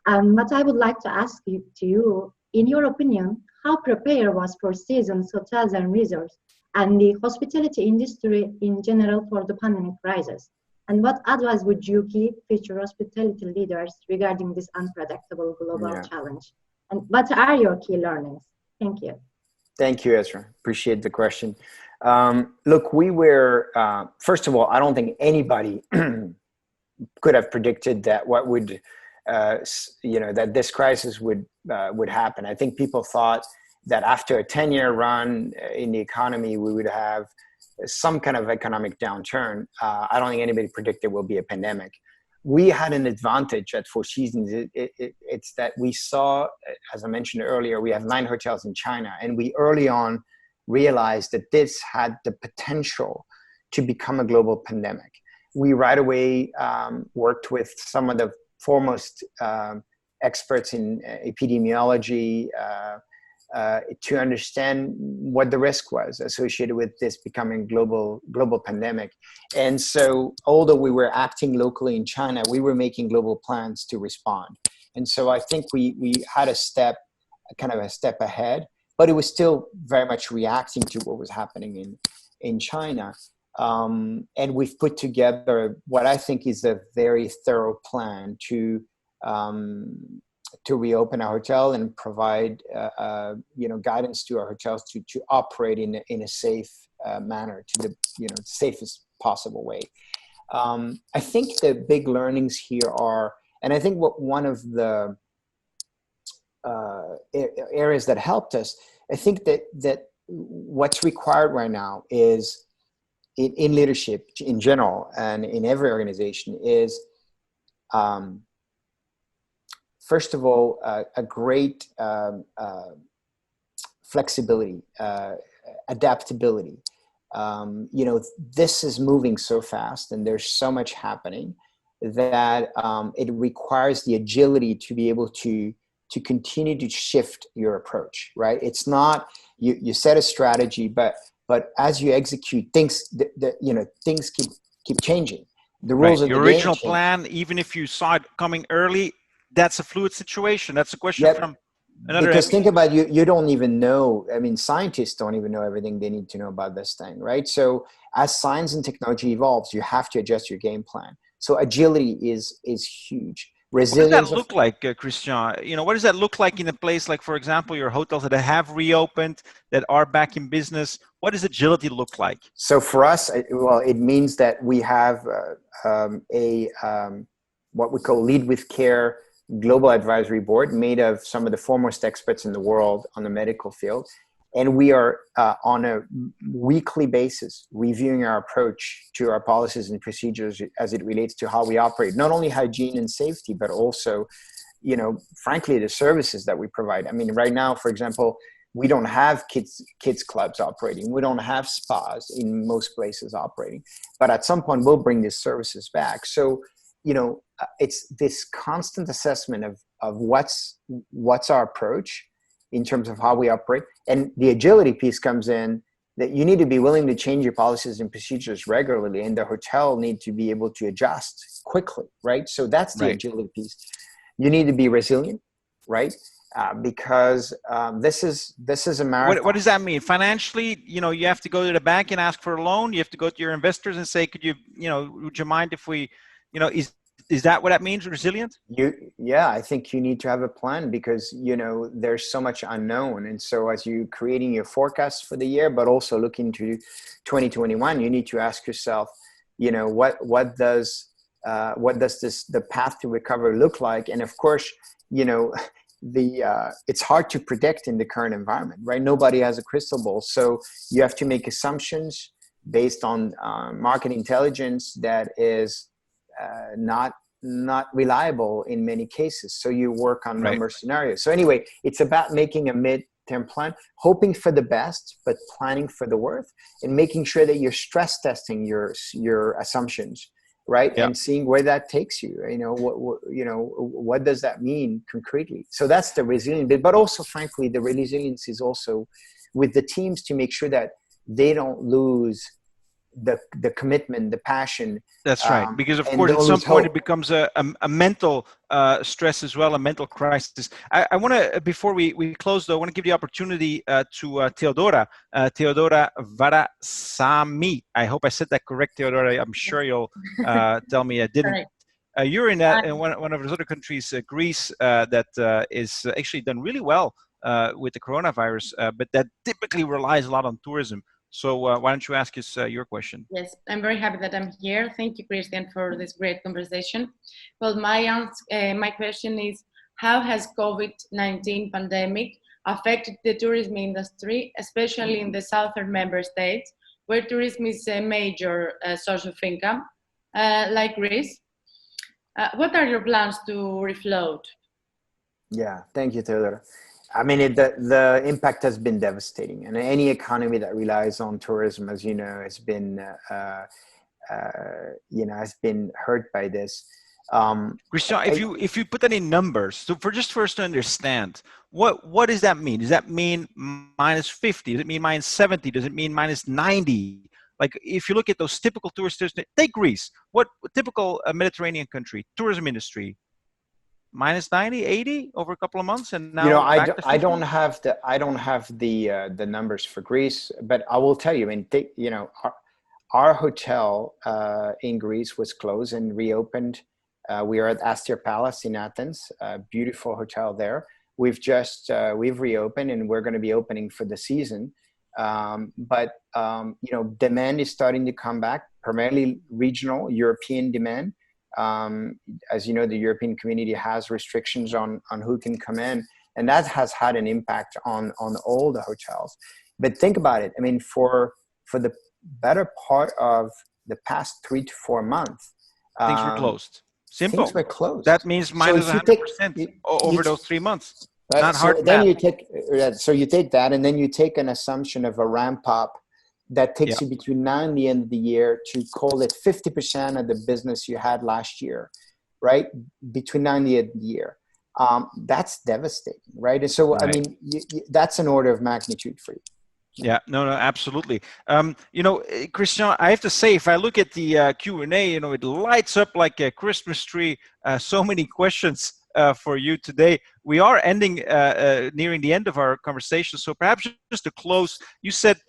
What I would like to ask you, in your opinion, how prepared was Four Seasons Hotels and Resorts and the hospitality industry in general for the pandemic crisis? And what advice would you give future hospitality leaders regarding this unpredictable global challenge? And what are your key learnings? Thank you. Thank you, Ezra. Appreciate the question. Look, we were, first of all, I don't think anybody could have predicted that you know, that this crisis would happen. I think people thought that after a 10-year run in the economy, we would have some kind of economic downturn. I don't think anybody predicted it will be a pandemic. We had an advantage at Four Seasons. It's that we saw, as I mentioned earlier, we have 9 hotels in China, and we early on realized that this had the potential to become a global pandemic. We right away worked with some of the foremost experts in epidemiology to understand what the risk was associated with this becoming global pandemic. And so, although we were acting locally in China, we were making global plans to respond. And so I think we had a step ahead, but it was still very much reacting to what was happening in China. And we've put together what I think is a very thorough plan to reopen our hotel and provide you know, guidance to our hotels to operate in a safe manner, to the, you know, safest possible way. I think the big learnings here are, and I think one of the areas that helped us, I think that what's required right now is, in leadership in general and in every organization, is first of all, a great flexibility, adaptability. You know, this is moving so fast and there's so much happening that it requires the agility to be able to continue to shift your approach, right? It's not, you set a strategy, but as you execute, things keep changing. The rules of the game change. Your original plan, even if you saw it coming early, that's a fluid situation. That's a question from another. Because think about you don't even know. I mean, scientists don't even know everything they need to know about this thing, right? So as science and technology evolves, you have to adjust your game plan. So agility is huge. Resilience. What does that look like, Christian? You know, what does that look like in a place like, for example, your hotels that have reopened, that are back in business? What does agility look like? So for us, well, it means that we have what we call lead with care global advisory board made of some of the foremost experts in the world on the medical field. And we are on a weekly basis reviewing our approach to our policies and procedures as it relates to how we operate, not only hygiene and safety, but also, frankly, the services that we provide. I mean, right now, for example, we don't have kids clubs operating. We don't have spas in most places operating. But at some point, we'll bring these services back. So, it's this constant assessment of what's our approach in terms of how we operate. And the agility piece comes in that you need to be willing to change your policies and procedures regularly, and the hotel need to be able to adjust quickly, right? So that's the agility piece. You need to be resilient, right? Because this is a marathon. What does that mean? Financially, you have to go to the bank and ask for a loan. You have to go to your investors and say, could you, would you mind if we, is that what that means, resilient? Yeah, I think you need to have a plan because, there's so much unknown. And so as you creating your forecasts for the year, but also looking to 2021, you need to ask yourself, what does the path to recovery look like? And of course, it's hard to predict in the current environment, right? Nobody has a crystal ball. So you have to make assumptions based on market intelligence that is not reliable in many cases. So you work on number scenarios. So anyway, it's about making a mid-term plan, hoping for the best, but planning for the worst, and making sure that you're stress testing your assumptions, right? Yeah. And seeing where that takes you. What does that mean concretely? So that's the resilient bit. But also, frankly, the resilience is also with the teams to make sure that they don't lose the commitment, the passion. That's right. Because of course, at some point it becomes a mental stress as well, a mental crisis. I want to, before we close though, I want to give the opportunity to Teodora Varasami. I hope I said that correct, Teodora. I'm sure you'll tell me I didn't. You're in one of those other countries, Greece, that is actually done really well with the coronavirus, but that typically relies a lot on tourism. So why don't you ask us your question? Yes, I'm very happy that I'm here. Thank you, Christian, for this great conversation. Well, my question is, how has COVID-19 pandemic affected the tourism industry, especially in the southern member states, where tourism is a major source of income, like Greece? What are your plans to refloat? Yeah, thank you, Taylor. I mean, the impact has been devastating, and any economy that relies on tourism, as you know, has been hurt by this. Christian, if you put that in numbers, so for us to understand, what does that mean? Does that mean minus 50? Does it mean minus 70? Does it mean minus 90? Like, if you look at those typical tourist destinations, take Greece. What typical Mediterranean country tourism industry? Minus 90, 80 over a couple of months, and now I don't have the numbers for Greece, but I will tell you. I mean, our hotel in Greece was closed and reopened. We are at Astir Palace in Athens, a beautiful hotel there. We've reopened, and we're going to be opening for the season. But demand is starting to come back, primarily regional European demand. As you know, the European community has restrictions on who can come in, and that has had an impact on all the hotels. But think about it. I mean, for the better part of the past 3 to 4 months, things were closed. Simple. Things were closed. That means minus 100% over those 3 months. Not hard. Then you take that, and then you take an assumption of a ramp up that takes you between now and the end of the year to call it 50% of the business you had last year, right? Between now and the end of the year. That's devastating, right? And so, I mean, that's an order of magnitude for you. Yeah, no, absolutely. Christian, I have to say, if I look at the Q&A, it lights up like a Christmas tree. So many questions for you today. We are ending, nearing the end of our conversation. So perhaps just to close, you said,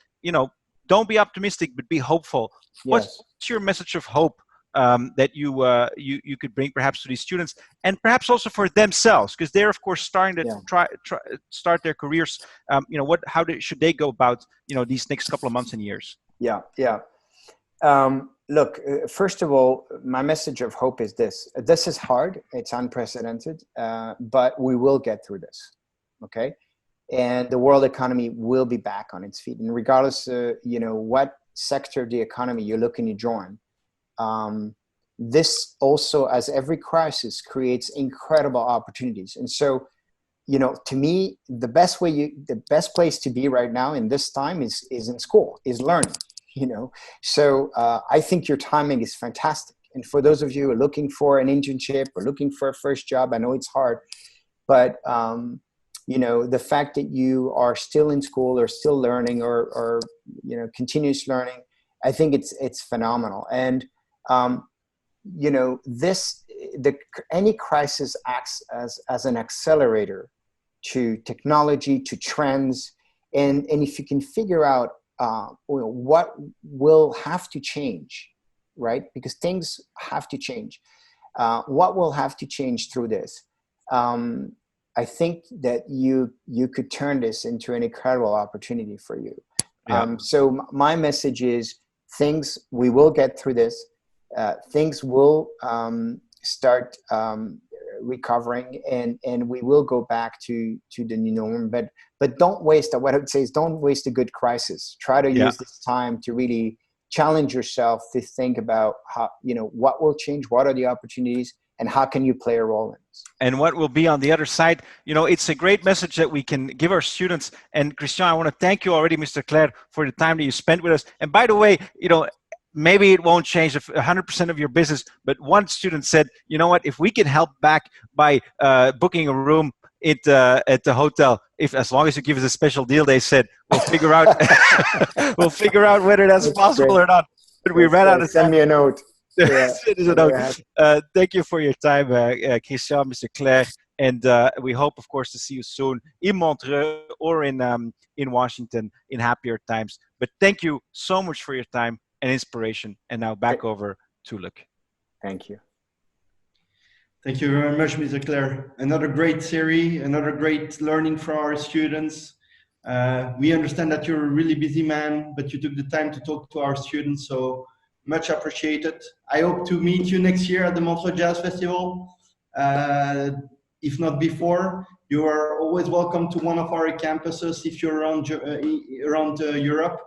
don't be optimistic, but be hopeful. Yes. What's your message of hope that you could bring perhaps to these students, and perhaps also for themselves, because they're of course starting to start their careers. How should they go about these next couple of months and years? Yeah. look, first of all, my message of hope is this. This is hard. It's unprecedented, but we will get through this, okay? And the world economy will be back on its feet. And regardless, what sector of the economy you're looking to join, this also, as every crisis, creates incredible opportunities. And so, to me, the best place to be right now in this time is in school, is learning, So I think your timing is fantastic. And for those of you who are looking for an internship or looking for a first job, I know it's hard, but the fact that you are still in school or still learning or continuous learning, I think it's phenomenal. And any crisis acts as an accelerator to technology, to trends, and if you can figure out what will have to change, right? Because things have to change. What will have to change through this? I think that you could turn this into an incredible opportunity for you. Yeah. So my message is we will get through this. Things will start recovering, and we will go back to the new norm. But don't waste. What I would say is, don't waste a good crisis. Try to use this time to really challenge yourself to think about how, what will change, what are the opportunities, and how can you play a role in this? And what will be on the other side. It's a great message that we can give our students. And Christian, I want to thank you already, Mr. Clerc, for the time that you spent with us. And by the way, maybe it won't change 100% of your business, but one student said, you know what, if we can help back by booking a room at the hotel, as long as you give us a special deal, they said, we'll figure out whether that's possible or not. But we ran out of time. Send me a note. Yeah. Thank you for your time, Christian, Mr. Clerc, and we hope, of course, to see you soon in Montreal or in Washington in happier times. But thank you so much for your time and inspiration. And now back over to Luc. Thank you. Thank you very much, Mr. Clerc. Another great series, another great learning for our students. We understand that you're a really busy man, but you took the time to talk to our students, so much appreciated. I hope to meet you next year at the Montreal Jazz Festival. If not before, you are always welcome to one of our campuses if you're around Europe.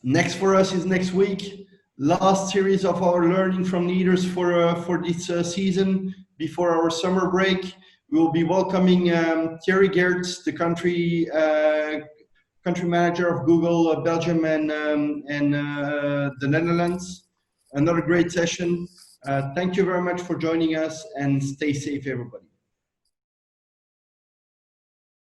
Next for us is next week. Last series of our learning from leaders for this season before our summer break. We will be welcoming Thierry Geerts, the country manager of Google Belgium and the Netherlands. Another great session. Thank you very much for joining us, and stay safe, everybody.